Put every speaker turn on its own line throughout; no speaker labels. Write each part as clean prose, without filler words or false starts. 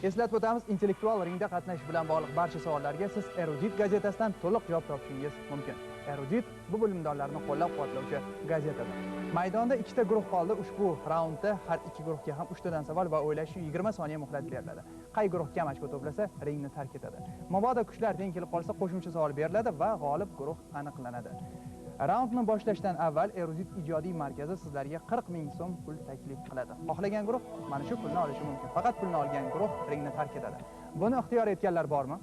Eslatib o'tamiz, intellektual ringda qatnashish bilan bog'liq barcha savollarga siz Erudit gazetasidan to'liq javob topishingiz mumkin. Erudit bu bilimdonlarni qo'llab-quvvatlovchi gazetadir. Maydonda ikkita guruh qoldi. Ushbu raundda har ikki guruhga ham 3 tadan savol va o'ylash uchun 20 soniya muhlat beriladi. Qay guruh kam ochko to'plasa, ringni tark etadi. Mabodo kuchlar teng kelib qolsa, qo'shimcha savol beriladi va g'olib guruh aniqlanadi. Raundni boshlashdan avval Erudit ijodiy markazi sizlarga 40 ming so'm pul taklif qiladi. Xohlagan guruh mana shu pulni olishi mumkin. Faqat pulni olgan guruh ringni tark etadi. Buni ixtiyor etganlar bormi?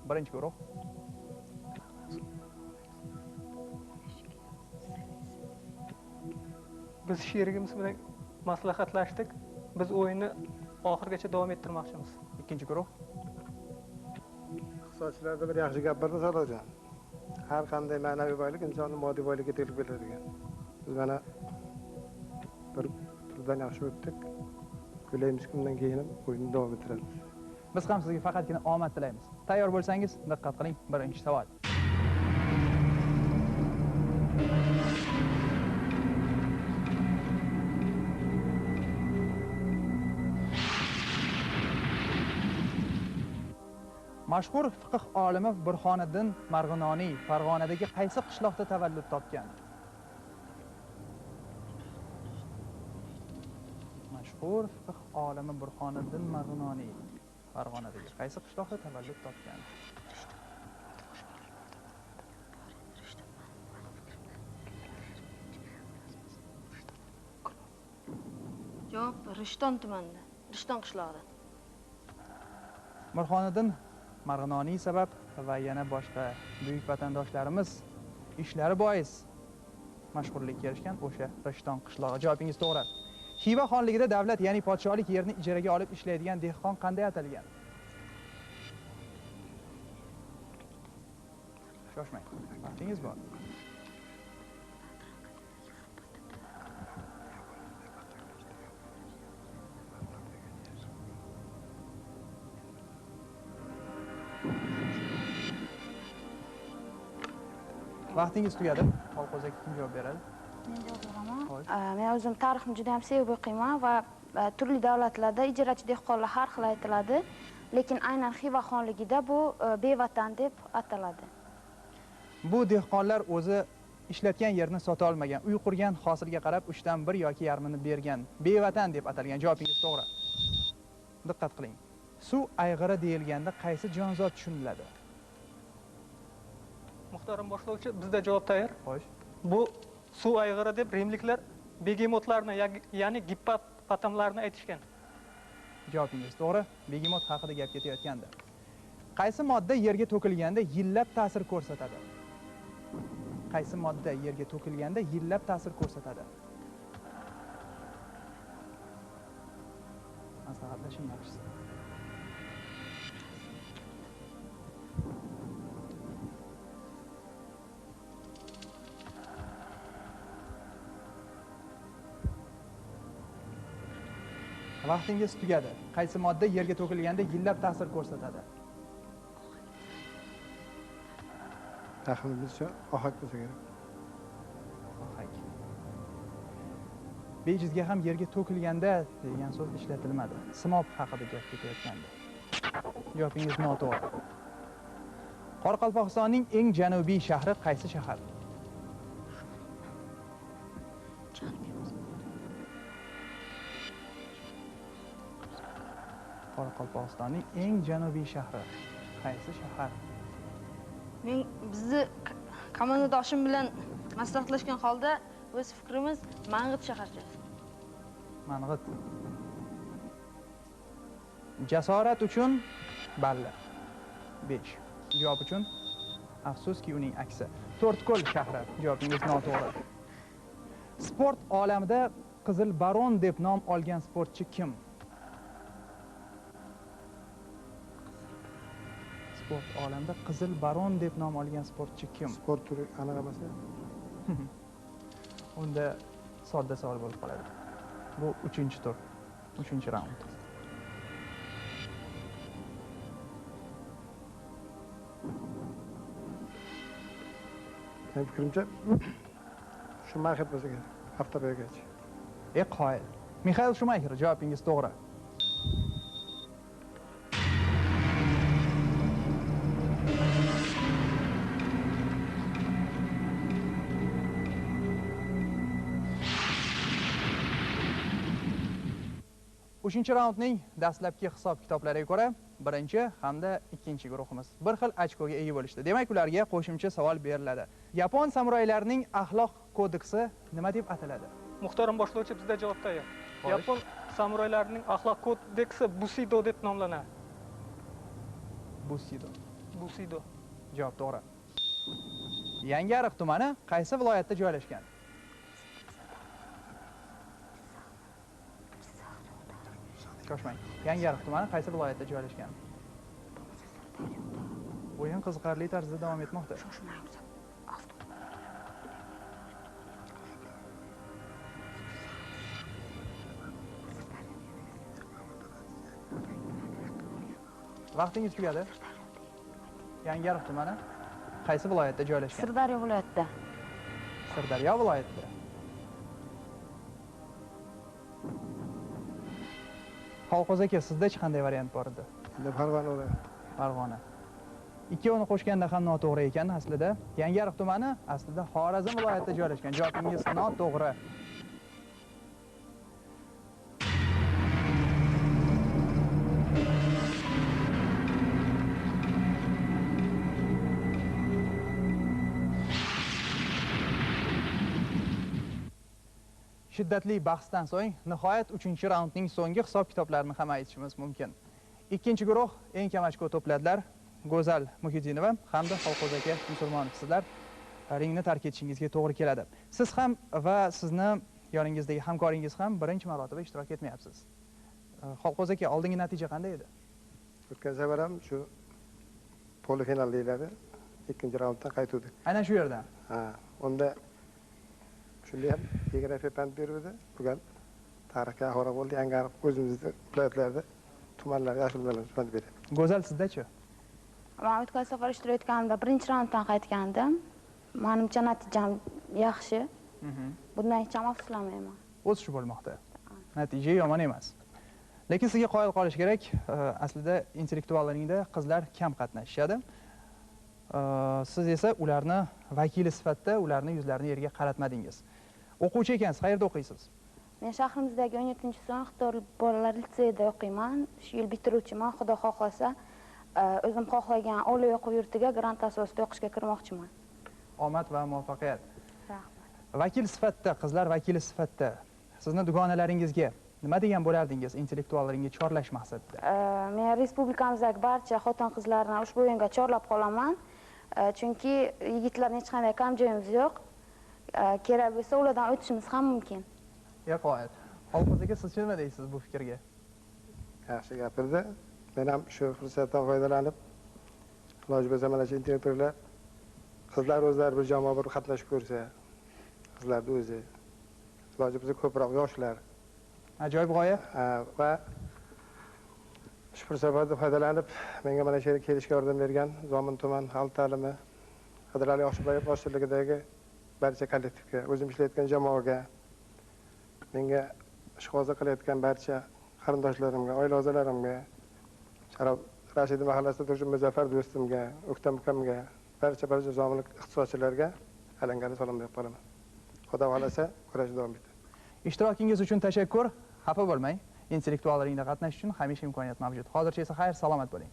Birinchi guruh.
Biz sherigimiz bilan maslahatlashdik. Biz o'yinni oxirigacha davom ettirmoqchimiz.
Ikkinchi guruh.
Iqtisodchilarda bir yaxshi gap bor Salojon. Har qanday ma'naviy boylik insonning moddiy boyligiga tegib beradigan. Biz mana bir turdan yaxshi o'tdik. O'ylaymiz kundan keyin o'yinni davom ettiramiz.
Biz ham sizga faqatgina omad tilaymiz. Tayyor bo'lsangiz, diqqat qiling. Birinchi savol. Mashhur fiqh olimi Burxoniddin Marg'inoniy Farg'onadagi qaysi qishloqda tavallud topgan? Mashhur fiqh olimi Burxoniddin Marg'inoniy Farg'onadagi qaysi qishloqda tavallud topgan?
Javob Rishton tumanida, Rishton qishlog'ida.
Burxoniddin Marg'inoniy sabab va yana boshqa buyuk vatandoshlarimiz ishlari bois mashhurlikka erishgan o'sha Rishton qishlog'i. Javobingiz to'g'ri. Xiva xonligida davlat, ya'ni podshohlik yerini ijaraga olib ishlaydigan dehqon qanday atalgan? Shoshmang. Vaqtingiz bor. Vaqtingiz tugadi. Xolqozak kim javob beradi?
Men javob beraman. Men o'zim tarixni juda ham sevib o'qiyman va turli davlatlarda ijarachi dehqonlar har xil aytiladi, lekin aynan Xiva xonligida bu bevatan deb ataladi.
Bu dehqonlar o'zi ishlatgan yerini sota olmagan, uy qurgan hosilga qarab 3dan 1 yoki yarmini bergan. Bevatan deb atalgan. Javobingiz to'g'ri. Diqqat qiling. Suv ayg'iri deyilganda qaysi jonzot tushuniladi?
Muhtaram boshlovchi, bizda javob tayyor.
Xo'sh.
Bu suv ayg'iri deb rimliklar begemotlarni, ya'ni gippopotamlarni aytishgan.
Javobingiz to'g'ri. Begemot haqida gap ketayotgandi. Qaysi modda yerga to'kilganda yillab ta'sir ko'rsatadi? Qaysi modda yerga to'kilganda yillab ta'sir ko'rsatadi? Maslahatlashing yaxshisi. Vaqtingiz tugadi. Qaysi modda yerga to'kilganda yillab ta'sir ko'rsatadi?
Taxminimizcha ohak bo'lsa kerak.
Ohak. Bejizga ham yerga to'kilganda degan so'z ishlatilmadi. Simob haqida gap ketayotgandi. Javobingiz noto'g'ri. Qoraqalpog'istonning eng janubiy shahri qaysi shahar? Qoraqalpog'istonning eng janubiy shahri qaysi shahar?
Men bizni komandadoshim bilan maslahatlashgan holda o'z fikrimiz Mang'it shaharchasi.
Mang'it. Jasorat uchun balla 5. Javob uchun afsuski uning aksi. To'rtko'l shahri. Javobingiz noto'g'ri. Sport olamida Qizil baron deb nom olgan sportchi kim? Sport olamida Qizil baron deb nom olgan sportchi kim?
Sport turi aniq emas.
Unda sodda savol bo'lib qoladi. Bu 3-tur, 3-raund.
Men fikrimcha Shumaxer bo'lsa kerak. Avtobiyogacha.
Qoyil. Mixail Shumaxer, javobingiz to'g'ri. 3 raundning dastlabki hisob kitoblariga ko'ra birinchi hamda ikkinchi guruhimiz bir xil ochkoga ega bo'lishdi. Demak, ularga qo'shimcha savol beriladi. Yapon samuraylarining axloq kodeksi nima deb ataladi?
Muhtaram boshlovchi, bizda javob tayyor. Yapon samuraylarining axloq kodeksi Bushido deb nomlanadi.
Bushido.
Bushido.
Javob to'g'ri. Yangiariq tumani qaysi viloyatda joylashgan? Shoshmang. Yangiariq tumani qaysi viloyatda joylashgan? O'yin qiziqarli tarzda davom etmoqda. Vaqtingiz tugadi. Yangiariq tumani qaysi viloyatda joylashgan?
Sirdaryo viloyatida.
Sirdaryo viloyatida. Xalqo'z aka, sizda hech qanday variant bor edi?
Endi Farg'ona viloyati.
Farg'ona. Ikkovini qo'shganda ham noto'g'ri ekan aslida. Yangiariq tumani aslida Xorazm viloyatida joylashgan. Javobingiz noto'g'ri. Shiddatli bahsdan so'ng nihoyat 3-raundning so'nggi hisob-kitoblarini ham aytishimiz mumkin. Ikkinchi guruh eng kam ochko to'pladilar. Go'zal Muhiddinova hamda Xalqo'z aka Musulmonov, sizlar ringni tark etishingizga to'g'ri keladi. Siz ham va sizni yoningizdagi hamkoringiz ham birinchi marotaba ishtirok etmayapsiz. Xalqo'z aka, oldingi natija qanday edi?
O'tgan safar ham shu polifinal deyiladi. Ikkinchi raunddan qaytdik.
Aynan shu yerdan.
Ha, unda shunda ham geografiya pand beruvdi. Bugun tarixga ahora bo'ldi. Yangiariq o'zimizning viloyatlarda tumanlarga yashilmalar pand beradi.
Go'zal, sizda-chi?
Men o'tgan safar ishtirok etganimda birinchi raunddan qaytgandim. Menimcha natijam yaxshi. Bundan hech ham afsuslanmayman.
O'sish bo'lmoqda. Natija yomon emas. Lekin sizga qoyil qolish kerak, aslida intellektual ringda qizlar kam qatnashishadi. Siz esa ularni vakili sifatida ularni yuzlarini yerga qaratmadingiz. O'quvchi ekansiz, qayerda o'qiysiz?
Men shahrimizdagi 17-sinf Xitoy bolalar litseyida o'qiyman. Shu yil bitiruvchiman, Xudo xohlasa, o'zim xohlagan oliy o'quv yurtiga grant asosida o'qishga kirmoqchiman.
Omad va muvaffaqiyat.
Rahmat.
Vakil sifatida, qizlar vakili sifatida sizni dugonalaringizga nima degan bo'lardingiz intellektual ringga chorlash maqsadida?
Men respublikamizdagi barcha xotin-qizlarni ushbu o'yinga chorlab qolaman. Chunki yigitlarning hech qanday kam joyimiz yo'q. Kerak bo'lsa ulardan o'tishimiz ham mumkin.
Yo'q, Xalqo'z aka, siz nima deysiz bu fikrga?
Yaxshi gapirdi. Men ham shu fursatdan foydalanib, iloji bo'lsa mana shu intellektuallar qizlar o'zlari bir jamoa bir qatnashib ko'rsa, qizlarning o'zi iloji bo'lsa ko'proq yoshlar.
Ajoyib g'oya.
Va shu fursatdan foydalanib, menga mana shu yerga kelishga yordam bergan Zomin tuman xalq ta'limi Qidirali Yoshbayev boshchiligidagi barcha kollektivga, o'zim ishlayotgan jamoaga, menga ishg'oza qilayotgan barcha qarindoshlarimga, oila a'zolarimga, Sharob Rashid mahallasida turuvchi Muzaffar do'stimga, O'ktam ukamga, barcha zominlik iqtisodchilarga alangani salom berib qolaman. Xudo xolasa, kurash davom etadi.
Ishtirokingiz uchun tashakkur. Xafa bo'lmang. Intellektual ringda qatnashish uchun hamisha imkoniyat mavjud. Hozircha esa xayr, salomat bo'ling.